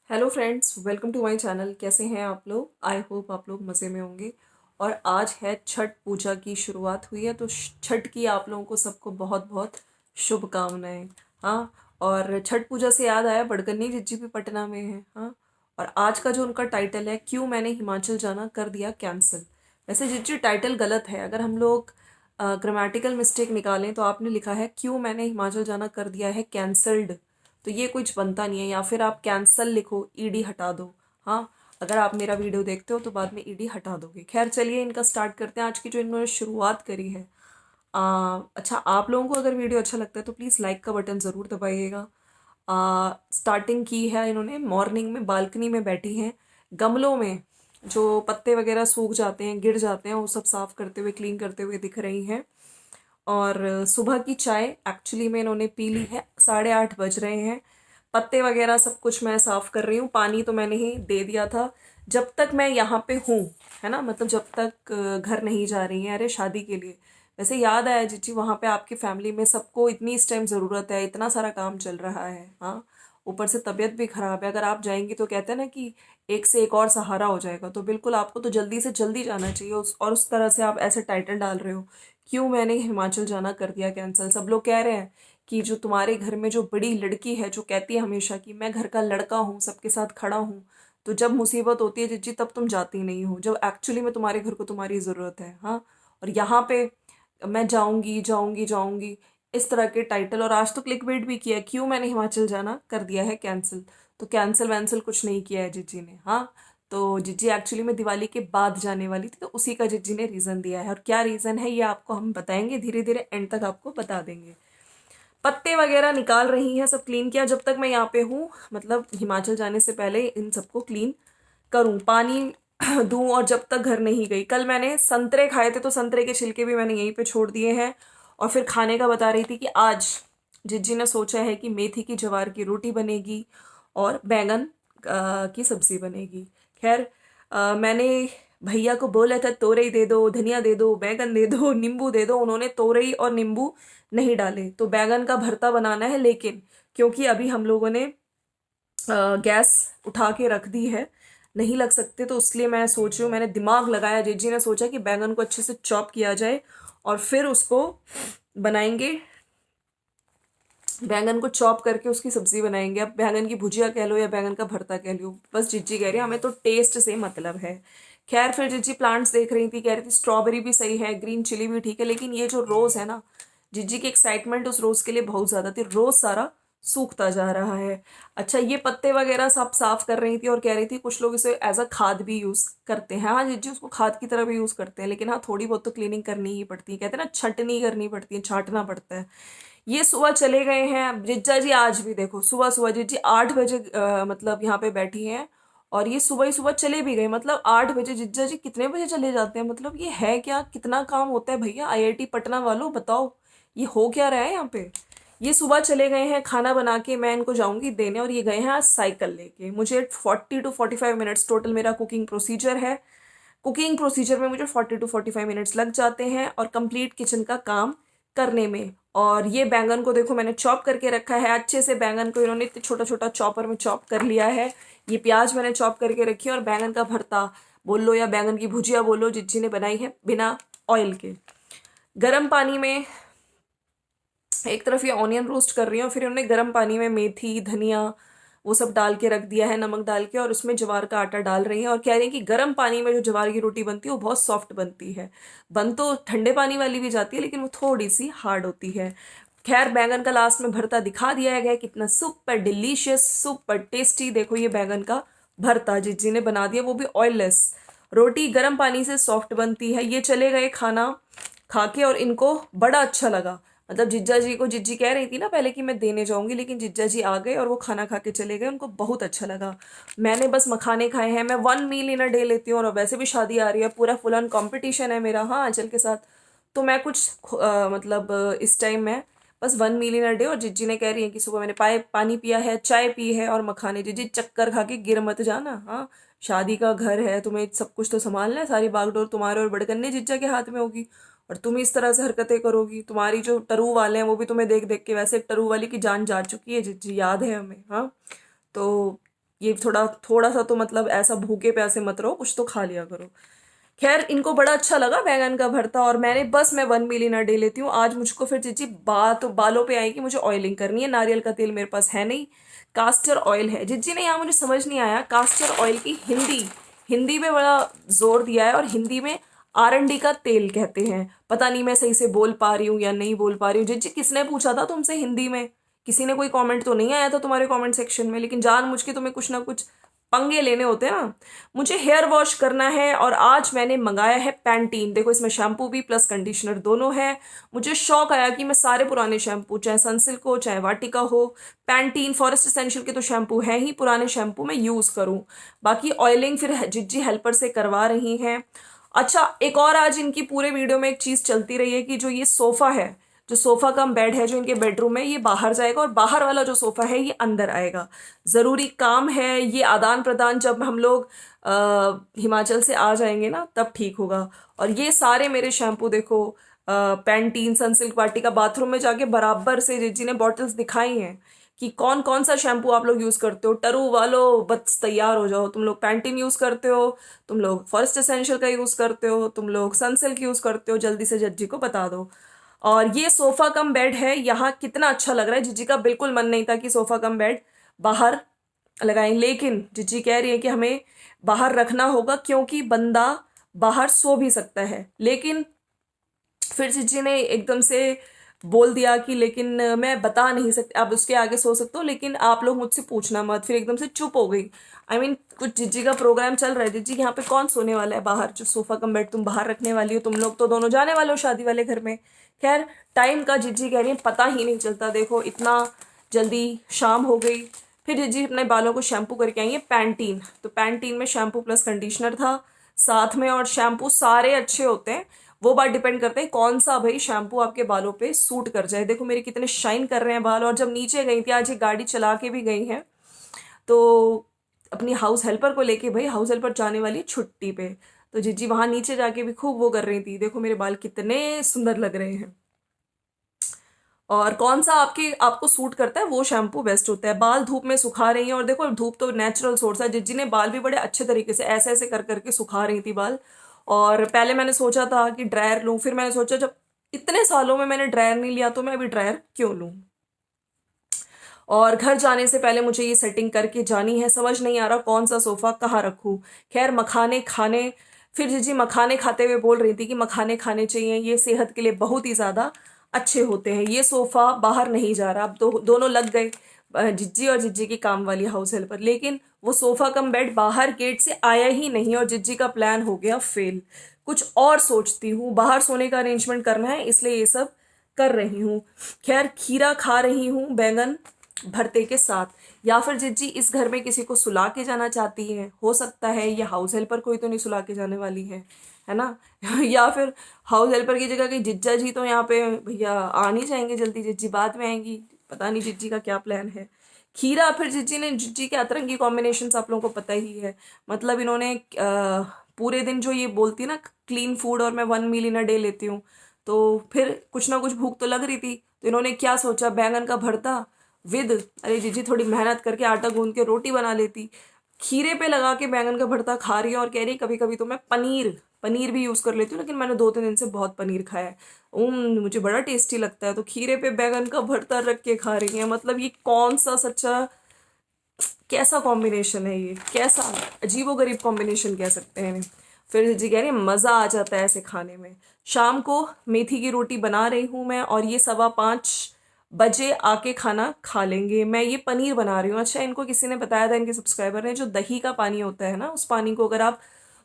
Hello friends, welcome to my channel. कैसे हैं आप लोग? आई होप आप लोग मज़े में होंगे। और आज है छठ पूजा की शुरुआत हुई है, तो छठ की आप लोगों को सबको बहुत बहुत शुभकामनाएं। हाँ, और छठ पूजा से याद आया, बड़गन्नी जिज्जी भी पटना में है। हाँ, और आज का जो उनका टाइटल है, क्यों मैंने हिमाचल जाना कर दिया कैंसिल। वैसे जिज्जी टाइटल गलत है, अगर हम लोग ग्रामेटिकल मिस्टेक निकालें तो आपने लिखा है क्यों मैंने हिमाचल जाना कर दिया है कैंसल्ड। तो ये कुछ बनता नहीं है, या फिर आप कैंसल लिखो, ईडी हटा दो। हाँ, अगर आप मेरा वीडियो देखते हो तो बाद में ईडी हटा दोगे। खैर चलिए, इनका स्टार्ट करते हैं आज की जो इन्होंने शुरुआत करी है। अच्छा, आप लोगों को अगर वीडियो अच्छा लगता है तो प्लीज़ लाइक का बटन ज़रूर दबाइएगा। स्टार्टिंग की है इन्होंने, मॉर्निंग में बालकनी में बैठी हैं, गमलों में जो पत्ते वगैरह सूख जाते हैं, गिर जाते हैं, वो सब साफ करते हुए, क्लीन करते हुए दिख रही हैं। और सुबह की चाय एक्चुअली में इन्होंने पी ली है, 8:30 बज रहे हैं। पत्ते वगैरह सब कुछ मैं साफ कर रही हूँ, पानी तो मैंने ही दे दिया था जब तक मैं यहाँ पे हूँ, है ना, मतलब जब तक घर नहीं जा रही हैं, अरे शादी के लिए। वैसे याद आया जीजी, वहाँ पे आपकी फैमिली में सबको इतनी इस टाइम ज़रूरत है, इतना सारा काम चल रहा है। हाँ, ऊपर से तबीयत भी खराब है, अगर आप जाएंगी तो कहते हैं ना कि एक से एक और सहारा हो जाएगा, तो बिल्कुल आपको तो जल्दी से जल्दी जाना चाहिए। और उस तरह से आप ऐसे टाइटल डाल रहे हो, क्यों मैंने हिमाचल जाना कर दिया कैंसिल। सब लोग कह रहे हैं कि जो तुम्हारे घर में जो बड़ी लड़की है, जो कहती है हमेशा कि मैं घर का लड़का हूँ, सबके साथ खड़ा हूँ, तो जब मुसीबत होती है जिज्जी तब तुम जाती नहीं हो, जब एक्चुअली में तुम्हारे घर को तुम्हारी ज़रूरत है। हाँ, और यहाँ पे मैं जाऊंगी जाऊंगी जाऊंगी, इस तरह के टाइटल। और आज तो क्लिकबेट भी किया, क्यों मैंने हिमाचल जाना कर दिया है कैंसिल। तो कैंसिल वैंसिल कुछ नहीं किया है जिज्जी ने। हाँ, तो जिज्जी एक्चुअली में दिवाली के बाद जाने वाली थी, तो उसी का जिज्जी ने रीज़न दिया है। और क्या रीज़न है ये आपको हम बताएंगे, धीरे धीरे एंड तक आपको बता देंगे। पत्ते वगैरह निकाल रही हैं, सब क्लीन किया जब तक मैं यहाँ पे हूँ, मतलब हिमाचल जाने से पहले इन सबको क्लीन करूँ, पानी दूँ। और जब तक घर नहीं गई, कल मैंने संतरे खाए थे तो संतरे के छिलके भी मैंने यहीं पे छोड़ दिए हैं। और फिर खाने का बता रही थी कि आज जिज्जी ने सोचा है कि मेथी की ज्वार की रोटी बनेगी और बैंगन की सब्जी बनेगी। खैर, मैंने भैया को बोला था तोरई दे दो, धनिया दे दो, बैगन दे दो, नींबू दे दो, उन्होंने तोरई और नींबू नहीं डाले, तो बैगन का भरता बनाना है। लेकिन क्योंकि अभी हम लोगों ने गैस उठा के रख दी है, नहीं लग सकते, तो इसलिए मैं सोच रही हूँ, मैंने दिमाग लगाया, जीजी ने सोचा कि बैंगन को अच्छे से चॉप किया जाए और फिर उसको बनाएंगे। बैंगन को चॉप करके उसकी सब्जी बनाएंगे। अब बैंगन की भुजिया कह लो या बैंगन का भरता कह लो, बस जिज्जी कह रही है हमें तो टेस्ट से मतलब है। खैर, फिर जिज्जी प्लांट्स देख रही थी, कह रही थी स्ट्रॉबेरी भी सही है, ग्रीन चिली भी ठीक है, लेकिन ये जो रोज है ना, जिज्जी की एक्साइटमेंट उस रोज के लिए बहुत ज्यादा थी, रोज सारा सूखता जा रहा है। अच्छा, ये पत्ते वगैरह सब साफ कर रही थी और कह रही थी कुछ लोग इसे एज अ खाद भी यूज करते हैं। हाँ जिज्जी, उसको खाद की तरह भी यूज करते हैं, लेकिन हाँ थोड़ी बहुत तो क्लीनिंग करनी ही पड़ती है, कहते हैं ना छटनी करनी पड़ती है, छाटना पड़ता है। ये सुबह चले गए हैं जिज्जा जी, आज भी देखो सुबह सुबह जिज्जी 8 बजे मतलब यहाँ पे बैठी हैं। और ये सुबह ही सुबह चले भी गए, मतलब 8 बजे। जिज्जा जी कितने बजे चले जाते हैं, मतलब ये है क्या, कितना काम होता है भैया, आईआईटी पटना वालों बताओ, ये हो क्या रहा है यहाँ पे। ये सुबह चले गए हैं खाना बना के, मैं इनको जाऊंगी देने, और ये गए हैं आज साइकिल लेके। मुझे 40 to 45 मिनट्स टोटल मेरा कुकिंग प्रोसीजर है। कुकिंग प्रोसीजर में मुझे 40 to 45 मिनट्स लग जाते हैं और कंप्लीट किचन का काम करने में। और ये बैंगन को देखो मैंने चॉप करके रखा है अच्छे से, बैंगन को इन्होंने इतने छोटा छोटा चॉपर में चॉप कर लिया है। ये प्याज मैंने चॉप करके रखी है, और बैंगन का भरता बोल लो या बैंगन की भुजिया बोलो, जिज्जी ने बनाई है बिना ऑयल के। गर्म पानी में एक तरफ ये ऑनियन रोस्ट कर रही हूँ, फिर उन्होंने गर्म पानी में मेथी धनिया वो सब डाल के रख दिया है, नमक डाल के, और उसमें ज्वार का आटा डाल रही हैं। और कह रही हैं कि गर्म पानी में जो ज्वार की रोटी बनती है वो बहुत सॉफ्ट बनती है। बन तो ठंडे पानी वाली भी जाती है, लेकिन वो थोड़ी सी हार्ड होती है। खैर, बैंगन का लास्ट में भरता दिखा दिया गया है, कितना सुपर डिलीशियस, सुपर टेस्टी। देखो ये बैंगन का भरता जिज्जी ने बना दिया, वो भी ऑयललेस। रोटी गर्म पानी से सॉफ्ट बनती है। ये चले गए खाना खा के, और इनको बड़ा अच्छा लगा। मतलब जिज्जा जी को, जिज्जी कह रही थी ना पहले कि मैं देने जाऊंगी, लेकिन जिज्जा जी आ गए और वो खाना खा के चले गए, उनको बहुत अच्छा लगा। मैंने बस मखाने खाए हैं, मैं 1 मील इन अ डे लेती हूँ, और वैसे भी शादी आ रही है, पूरा फुल ऑन कॉम्पिटिशन है मेरा, हाँ आंचल के साथ। तो मैं कुछ मतलब इस टाइम मैं बस 1 मील इन अ डे। और जिज्जी ने कह रही है कि सुबह मैंने पानी पिया है, चाय पी है और मखाने। जिज्जी चक्कर खा के गिर मत जाना, हाँ शादी का घर है, तुम्हें सब कुछ तो संभालना है, सारी बागडोर तुम्हारे और बड़कन्ने जिज्जा के हाथ में होगी। और तुम इस तरह से हरकतें करोगी, तुम्हारी जो टरू वाले हैं वो भी तुम्हें देख देख के, वैसे टरू वाली की जान जा चुकी है जिज्जी, याद है हमें। हाँ, तो ये थोड़ा थोड़ा सा तो मतलब ऐसा भूखे प्यासे मत रहो, कुछ तो खा लिया करो। खैर इनको बड़ा अच्छा लगा बैंगन का भरता, और मैं 1 मिली अ डे लेती हूँ। आज मुझको फिर जीजी बालों पे आई कि मुझे ऑयलिंग करनी है। नारियल का तेल मेरे पास है नहीं, कास्टर ऑयल है। जिज्जी ने यहाँ मुझे समझ नहीं आया कास्टर ऑयल की हिंदी, हिंदी में बड़ा जोर दिया है, और हिंदी में आरंडी का तेल कहते हैं। पता नहीं मैं सही से बोल पा रही हूँ या नहीं बोल पा रही हूँ। जिज्जी किसने पूछा था तुमसे हिंदी में? किसी ने कोई कमेंट तो नहीं आया था तुम्हारे कमेंट सेक्शन में, लेकिन जान मुझ के तुम्हें कुछ ना कुछ पंगे लेने होते हैं ना। मुझे हेयर वॉश करना है, और आज मैंने मंगाया है पैंटीन। देखो इसमें शैम्पू भी प्लस कंडीशनर दोनों है। मुझे शौक आया कि मैं सारे पुराने शैम्पू, चाहे सनसिल्क हो चाहे वाटिका हो, पैंटीन फॉरेस्ट एसेंशियल के तो शैम्पू है ही, पुराने शैम्पू में यूज करूं। बाकी ऑयलिंग फिर जिज्जी हेल्पर से करवा रही हैं। अच्छा, एक और आज इनकी पूरे वीडियो में एक चीज चलती रही है कि जो ये सोफा है, जो सोफा कम बेड है जो इनके बेडरूम में, ये बाहर जाएगा, और बाहर वाला जो सोफा है ये अंदर आएगा। जरूरी काम है ये आदान प्रदान, जब हम लोग हिमाचल से आ जाएंगे ना तब ठीक होगा। और ये सारे मेरे शैम्पू देखो, पैंटीन, सनसिल्क, वाटिका, बाथरूम में जाके बराबर से जिज्जी ने बॉटल्स दिखाई हैं कि कौन कौन सा शैम्पू आप लोग यूज करते हो। टरू वालों बस तैयार हो जाओ, तुम लोग पैंटीन यूज करते हो, तुम लोग फॉरेस्ट एसेंशियल का यूज करते हो, तुम लोग सनसिल्क यूज करते हो, जल्दी से जज्जी को बता दो। और ये सोफा कम बेड है, यहाँ कितना अच्छा लग रहा है। जिज्जी का बिल्कुल मन नहीं था कि सोफा कम बेड बाहर लगाएं, लेकिन जिज्जी कह रही है कि हमें बाहर रखना होगा क्योंकि बंदा बाहर सो भी सकता है। लेकिन फिर जिज्जी ने एकदम से बोल दिया कि लेकिन मैं बता नहीं सकती, अब उसके आगे सो सकते हो लेकिन आप लोग मुझसे पूछना मत। फिर एकदम से चुप हो गई। कुछ जिज्जी का प्रोग्राम चल रहा है। जिज्जी यहाँ पे कौन सोने वाला है बाहर? जो सोफा कम बेड तुम बाहर रखने वाली हो, तुम लोग तो दोनों जाने वाले हो शादी वाले घर में। खैर टाइम का जिज्जी कह रही है पता ही नहीं चलता, देखो इतना जल्दी शाम हो गई। फिर जिज्जी अपने बालों को शैम्पू करके आई है पैंटीन, तो पैंटीन में शैम्पू प्लस कंडीशनर था साथ में। और शैम्पू सारे अच्छे होते हैं, वो बात डिपेंड करते हैं कौन सा भाई शैम्पू आपके बालों पे सूट कर जाए। देखो मेरे कितने शाइन कर रहे हैं बाल। और जब नीचे गई थी, आज एक गाड़ी चला के भी गई हैं, तो अपनी हाउस हेल्पर को लेके, भाई हाउस हेल्पर जाने वाली छुट्टी पे, तो जिज्जी वहां नीचे जाके भी खूब वो कर रही थी। देखो मेरे बाल कितने सुंदर लग रहे हैं। और कौन सा आपको सूट करता है वो शैम्पू बेस्ट होता है। बाल धूप में सुखा रही हैं, और देखो धूप तो नेचुरल सोर्स है। जिज्जी ने बाल भी बड़े अच्छे तरीके से ऐसे ऐसे कर करके सुखा रही थी बाल। और पहले मैंने सोचा था कि ड्रायर लूं, फिर मैंने सोचा जब इतने सालों में मैंने ड्रायर नहीं लिया तो मैं अभी ड्रायर क्यों लूं। और घर जाने से पहले मुझे ये सेटिंग करके जानी है। समझ नहीं आ रहा कौन सा सोफा कहाँ रखूं। खैर मखाने खाने, फिर जीजी मखाने खाते हुए बोल रही थी कि मखाने खाने चाहिए, ये सेहत के लिए बहुत ही ज़्यादा अच्छे होते हैं। ये सोफ़ा बाहर नहीं जा रहा। अब दोनों लग गए, जिज्जी और जिज्जी की काम वाली हाउस हेल्पर, लेकिन वो सोफ़ा कम बेड बाहर गेट से आया ही नहीं, और जिज्जी का प्लान हो गया फेल। कुछ और सोचती हूँ, बाहर सोने का अरेंजमेंट करना है इसलिए ये सब कर रही हूँ। खैर खीरा खा रही हूँ बैंगन भरते के साथ। या फिर जिज्जी इस घर में किसी को सुला के जाना चाहती है, हो सकता है। ये हाउस हेल्पर कोई तो नहीं सुला के जाने वाली है ना। या फिर हाउस हेल्पर की जगह कहीं जिज्जा जी तो यहाँ पे भैया आ नहीं जाएंगे जल्दी, जिज्जी बाद में आएंगी। पता नहीं जिज्जी का क्या प्लान है। खीरा, फिर जिज्जी के अतरंगी कॉम्बिनेशन आप लोगों को पता ही है। मतलब इन्होंने पूरे दिन जो ये बोलती है ना क्लीन फूड, और मैं 1 मील इन अ डे लेती हूँ, तो फिर कुछ ना कुछ भूख तो लग रही थी, तो इन्होंने क्या सोचा, बैंगन का भरता विद, अरे जीजी थोड़ी मेहनत करके आटा गूंद के रोटी बना लेती। खीरे पे लगा के बैंगन का भरता खा रही है, और कह रही कभी कभी तो मैं पनीर पनीर भी यूज़ कर लेती हूँ, लेकिन मैंने 2-3 दिन से बहुत पनीर खाया है। मुझे बड़ा टेस्टी लगता है। तो खीरे पे बैंगन का भरता रख के खा रही है। मतलब ये कौन सा सच्चा कैसा कॉम्बिनेशन है, ये कैसा अजीबोगरीब कॉम्बिनेशन कह सकते हैं इन्हें। फिर जी कह रही है मज़ा आ जाता है ऐसे खाने में। शाम को मेथी की रोटी बना रही हूँ मैं, और ये 5:15 बजे आके खाना खा लेंगे। मैं ये पनीर बना रही हूँ। अच्छा, इनको किसी ने बताया था, इनके सब्सक्राइबर ने, जो दही का पानी होता है ना, उस पानी को अगर आप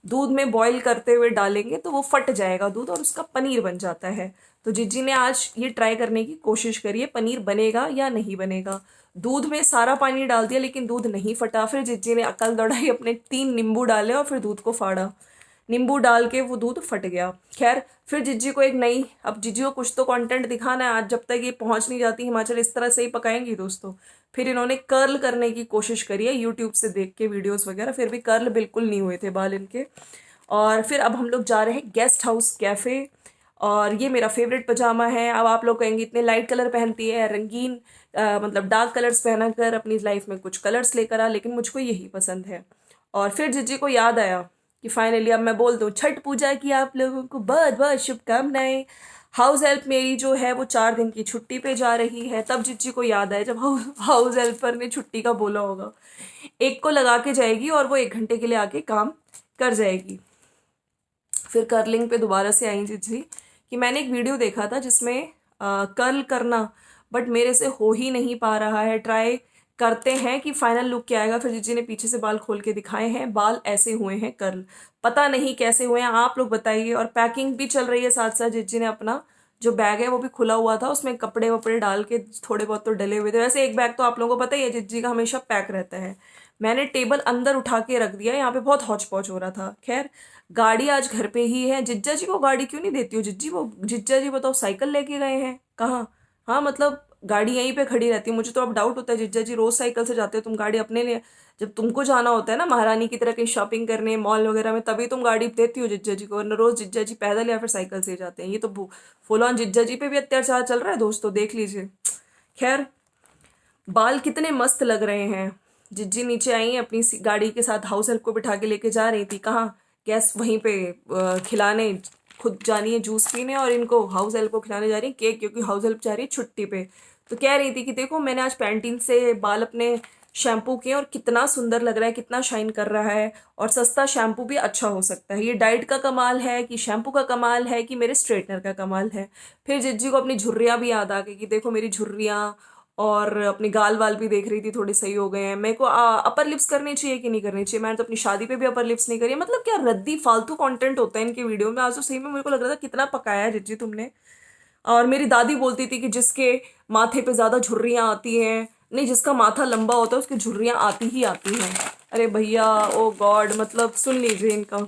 दूध में बॉईल करते हुए डालेंगे तो वो फट जाएगा दूध, और उसका पनीर बन जाता है। तो जिज्जी ने आज ये ट्राई करने की कोशिश करी है, पनीर बनेगा या नहीं बनेगा। दूध में सारा पानी डाल दिया लेकिन दूध नहीं फटा। फिर जिज्जी ने अकल दौड़ाई, अपने 3 नींबू डाले और फिर दूध को फाड़ा। नींबू डाल के वो दूध फट गया। खैर फिर जिज्जी को एक नई, अब जिज्जी को कुछ तो कंटेंट दिखाना है आज, जब तक ये पहुंच नहीं जाती हिमाचल इस तरह से ही पकाएंगी दोस्तों। फिर इन्होंने कर्ल करने की कोशिश करी है यूट्यूब से देख के वीडियोस वगैरह, फिर भी कर्ल बिल्कुल नहीं हुए थे बाल इनके। और फिर अब हम लोग जा रहे हैं गेस्ट हाउस कैफ़े, और ये मेरा फेवरेट पजामा है। अब आप लोग कहेंगे इतने लाइट कलर पहनती है, रंगीन मतलब डार्क कलर्स पहना कर अपनी लाइफ में कुछ कलर्स लेकर आ, लेकिन मुझको यही पसंद है। और फिर जिज्जी को याद आया कि फाइनली अब मैं बोल दूँ छठ पूजा की आप लोगों को बहुत बहुत शुभकामनाएं। हाउस हेल्प मेरी जो है वो 4 दिन की छुट्टी पे जा रही है। तब जिज्जी को याद आया जब हाउस हेल्पर ने छुट्टी का बोला होगा। एक को लगा के जाएगी और वो 1 घंटे के लिए आके काम कर जाएगी। फिर कर्लिंग पे दोबारा से आई जिज्जी कि मैंने एक वीडियो देखा था जिसमें कर्ल करना, बट मेरे से हो ही नहीं पा रहा है। ट्राई करते हैं कि फाइनल लुक क्या आएगा। फिर जिज्जी ने पीछे से बाल खोल के दिखाए हैं, बाल ऐसे हुए हैं कर्ल, पता नहीं कैसे हुए हैं, आप लोग बताइए। और पैकिंग भी चल रही है साथ साथ। जिज्जी ने अपना जो बैग है वो भी खुला हुआ था, उसमें कपड़े वपड़े डाल के थोड़े बहुत तो डले हुए थे। वैसे एक बैग तो आप लोगों को पता ही है जिज्जी का हमेशा पैक रहता है। मैंने टेबल अंदर उठा के रख दिया, यहाँ पे बहुत हौच पौच हो रहा था। खैर गाड़ी आज घर पे ही है। जिज्जा जी को गाड़ी क्यों नहीं देती हो जिज्जी? वो जिज्जा जी बताओ साइकिल लेके गए हैं कहाँ? हाँ मतलब गाड़ी यहीं पे खड़ी रहती है। मुझे तो अब डाउट होता है जिज्जा जी रोज साइकिल से जाते हो, तुम गाड़ी अपने लिए जब तुमको जाना होता है ना महारानी की तरह कहीं शॉपिंग करने मॉल वगैरह में, तभी तुम गाड़ी देती हो जिज्जा जी को, वरना रोज जिज्जा जी पैदल या फिर साइकिल से ही जाते हैं। ये तो फुल ऑन जिज्जा जी पे भी अत्याचार चल रहा है दोस्तों, देख लीजिए। खैर बाल कितने मस्त लग रहे हैं। जिज्जी नीचे आई अपनी गाड़ी के साथ, हाउस हेल्प को बिठा के लेके जा रही थी कहाँ? गैस वहीं पे खिलाने, खुद जानी है जूस पीने और इनको हाउस हेल्प को खिलाने जा रही है केक, क्योंकि हाउस हेल्प जा रही है छुट्टी पे। तो कह रही थी कि देखो मैंने आज पैंटीन से बाल अपने शैम्पू किए और कितना सुंदर लग रहा है, कितना शाइन कर रहा है। और सस्ता शैम्पू भी अच्छा हो सकता है। ये डाइट का कमाल है कि शैम्पू का कमाल है कि मेरे स्ट्रेटनर का कमाल है। फिर जिज्जी को अपनी झुर्रियाँ भी याद आ गई कि देखो मेरी झुर्रियाँ, और अपने गाल वाल भी देख रही थी थोड़े सही हो गए हैं। मेरे को अपर लिप्स करनी चाहिए कि नहीं करनी चाहिए? मैंने तो अपनी शादी पे भी अपर लिप्स नहीं करी है। मतलब क्या रद्दी फालतू कंटेंट होता है इनके वीडियो में। आज तो सही में मेरे को लग रहा था कितना पकाया है जिज्जी तुमने। और मेरी दादी बोलती थी कि जिसके माथे पे ज्यादा झुर्रियां आती हैं, नहीं जिसका माथा लंबा होता है उसकी झुर्रियां आती ही आती हैं। अरे भैया ओ गॉड, मतलब सुन लीजिए इनका।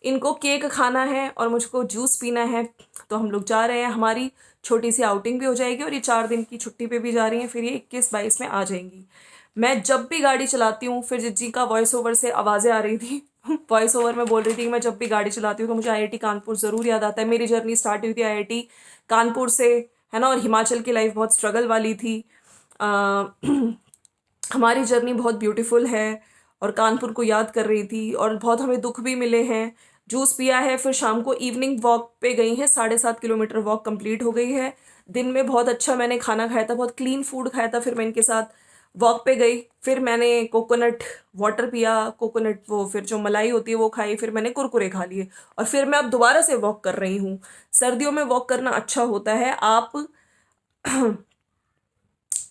इनको केक खाना है और मुझको जूस पीना है, तो हम लोग जा रहे हैं। हमारी छोटी सी आउटिंग भी हो जाएगी और ये 4 दिन की छुट्टी पे भी जा रही हैं। फिर ये 21-22 में आ जाएंगी। मैं जब भी गाड़ी चलाती हूँ, फिर जिज्जी का वॉइस ओवर से आवाज़ें आ रही थी वॉइस ओवर में बोल रही थी कि मैं जब भी गाड़ी चलाती हूँ तो मुझे आईआईटी कानपुर ज़रूर याद आता है। मेरी जर्नी स्टार्ट हुई थी आईआईटी कानपुर से, है ना। और हिमाचल की लाइफ बहुत स्ट्रगल वाली थी। हमारी जर्नी बहुत ब्यूटीफुल है और कानपुर को याद कर रही थी और बहुत हमें दुख भी मिले हैं। जूस पिया है, फिर शाम को इवनिंग वॉक पे गई हैं। 7.5 किलोमीटर वॉक कंप्लीट हो गई है। दिन में बहुत अच्छा मैंने खाना खाया था, बहुत क्लीन फूड खाया था। फिर मैं इनके साथ वॉक पे गई, फिर मैंने कोकोनट वाटर पिया, कोकोनट वो फिर जो मलाई होती है वो खाई, फिर मैंने कुरकुरे खा लिए और फिर मैं अब दोबारा से वॉक कर रही हूँ। सर्दियों में वॉक करना अच्छा होता है, आप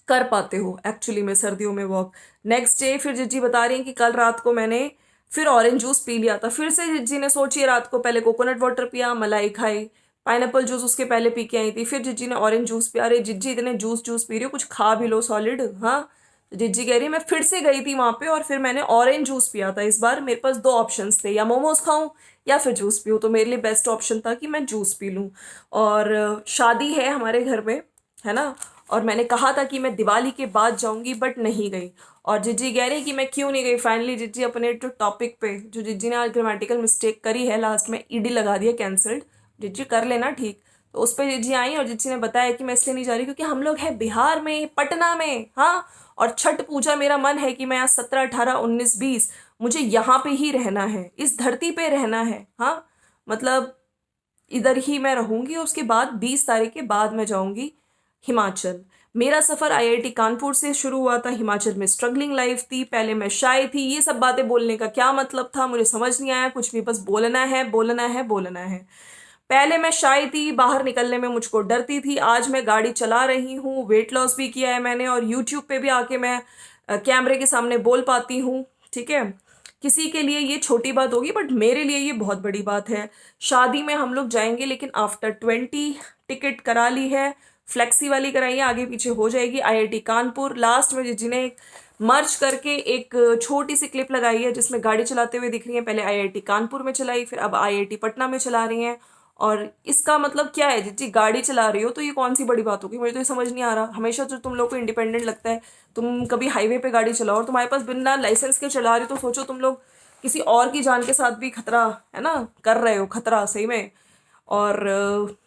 कर पाते हो एक्चुअली में सर्दियों में वॉक। नेक्स्ट डे फिर जिज्जी बता रही हैं कि कल रात को मैंने फिर ऑरेंज जूस पी लिया था। फिर से जिज्जी ने सोचिए रात को पहले कोकोनट वाटर पिया, मलाई खाई, पाइनएप्पल जूस उसके पहले पी के आई थी, फिर जिज्जी ने ऑरेंज जूस पिया। अरे जिज्जी इतने जूस जूस पी रही हो, कुछ खा भी लो सॉलिड। हाँ तो जिज्जी कह रही है मैं फिर से गई थी वहां पे और फिर मैंने ऑरेंज जूस पिया था। इस बार मेरे पास 2 ऑप्शंस थे, या मोमोज खाऊं या फिर जूस पीऊं, तो मेरे लिए बेस्ट ऑप्शन था कि मैं जूस पी लूं। और शादी है हमारे घर में, है ना। और मैंने कहा था कि मैं दिवाली के बाद जाऊंगी, बट नहीं गई। और जिज्जी कह रही कि मैं क्यों नहीं गई। फाइनली जिज्जी अपने जो टॉपिक पे, जो जिज्जी ने आज ग्रामेटिकल मिस्टेक करी है, लास्ट में ईडी लगा दिया कैंसल्ड, जिज्जी कर लेना ठीक। तो उस पर जिज्जी आई और जिज्जी ने बताया कि मैं इसलिए नहीं जा रही क्योंकि हम लोग हैं बिहार में, पटना में। हाँ और छठ पूजा मेरा मन है कि मैं आज 17, 18, 19, 20 मुझे यहाँ पे ही रहना है, इस धरती पे रहना है। हाँ मतलब इधर ही मैं रहूंगी। उसके बाद 20 तारीख के बाद मैं जाऊंगी हिमाचल। मेरा सफर आईआईटी कानपुर से शुरू हुआ था। हिमाचल में स्ट्रगलिंग लाइफ थी, पहले मैं शाय थी। ये सब बातें बोलने का क्या मतलब था मुझे समझ नहीं आया कुछ भी, बस बोलना है बोलना है बोलना है। पहले मैं शाय थी, बाहर निकलने में मुझको डरती थी। आज मैं गाड़ी चला रही हूँ, वेट लॉस भी किया है मैंने, और यूट्यूब पे भी आके मैं कैमरे के सामने बोल पाती हूँ। ठीक है, किसी के लिए ये छोटी बात होगी बट मेरे लिए ये बहुत बड़ी बात है। शादी में हम लोग जाएंगे लेकिन आफ्टर 20। टिकट करा ली है, फ्लेक्सी वाली कराई है, आगे पीछे हो जाएगी। आईआईटी कानपुर लास्ट में जिन्हें मर्ज करके एक छोटी सी क्लिप लगाई है जिसमें गाड़ी चलाते हुए दिख रही है। पहले आईआईटी कानपुर में चलाई, फिर अब आईआईटी पटना में चला रही हैं। और इसका मतलब क्या है? जिज्जी गाड़ी चला रही हो तो ये कौन सी बड़ी बात होगी? मुझे तो ये समझ नहीं आ रहा। हमेशा जो तुम लोग को इंडिपेंडेंट लगता है, तुम कभी हाईवे पे गाड़ी चलाओ और तुम्हारे पास बिना लाइसेंस के चला रहे हो, तो सोचो तुम लोग किसी और की जान के साथ भी खतरा, है ना, कर रहे हो, खतरा सही में। और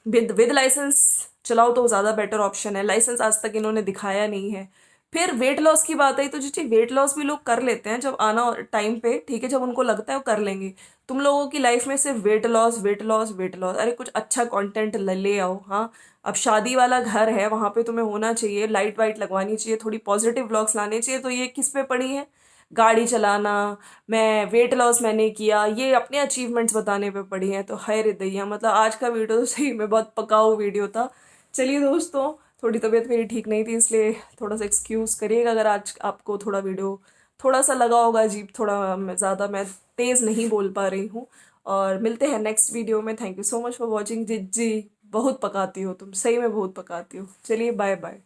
विद लाइसेंस चलाओ तो ज़्यादा बेटर ऑप्शन है। लाइसेंस आज तक इन्होंने दिखाया नहीं है। फिर वेट लॉस की बात आई तो जी वेट लॉस भी लोग कर लेते हैं जब आना टाइम पे, ठीक है, जब उनको लगता है वो कर लेंगे। तुम लोगों की लाइफ में सिर्फ weight loss weight loss weight loss, अरे कुछ अच्छा कंटेंट ले आओ। हाँ, अब शादी वाला घर है, वहां पे तुम्हें होना चाहिए, लाइट वाइट लगवानी चाहिए, थोड़ी पॉजिटिव व्लॉग्स लाने चाहिए। तो ये किस पे पड़ी है? गाड़ी चलाना, मैं वेट लॉस मैंने किया, ये अपने अचीवमेंट्स बताने पे पड़ी हैं। तो हाय रे दैया, मतलब आज का वीडियो तो सही में बहुत पकाऊ वीडियो था। चलिए दोस्तों, थोड़ी तबीयत मेरी ठीक नहीं थी, इसलिए थोड़ा सा एक्सक्यूज़ करिएगा अगर आज आपको थोड़ा वीडियो थोड़ा सा लगा होगा अजीब, थोड़ा ज़्यादा मैं तेज़ नहीं बोल पा रही हूँ। और मिलते हैं नेक्स्ट वीडियो में। Thank you so much for watching. जी जी, बहुत पकाती हो तुम, सही में बहुत पकाती हो। चलिए बाय बाय।